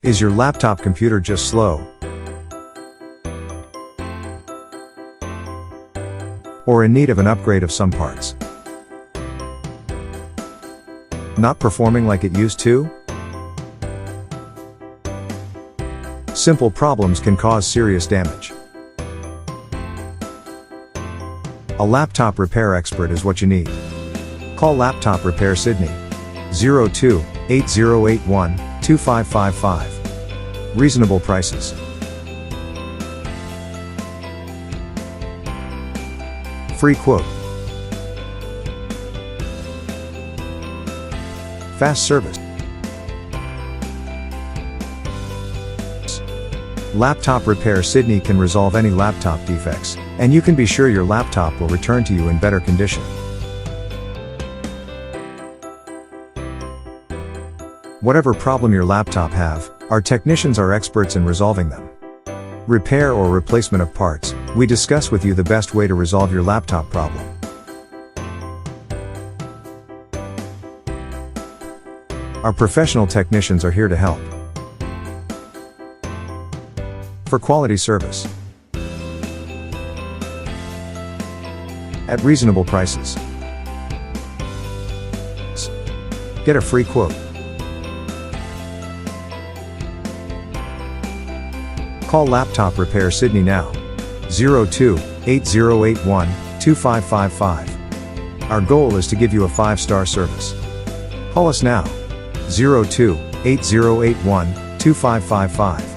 Is your laptop computer just slow? Or in need of an upgrade of some parts? Not performing like it used to? Simple problems can cause serious damage. A laptop repair expert is what you need. Call Laptop Repair Sydney 02-8081-2555. Reasonable prices. Free quote. Fast service. Laptop Repair Sydney can resolve any laptop defects, and you can be sure your laptop will return to you in better condition. Whatever problem your laptop have, our technicians are experts in resolving them. Repair or replacement of parts, we discuss with you the best way to resolve your laptop problem. Our professional technicians are here to help. For quality service. At reasonable prices. Get a free quote. Call Laptop Repair Sydney now. 02-8081-2555. Our goal is to give you a 5-star service. Call us now. 02-8081-2555.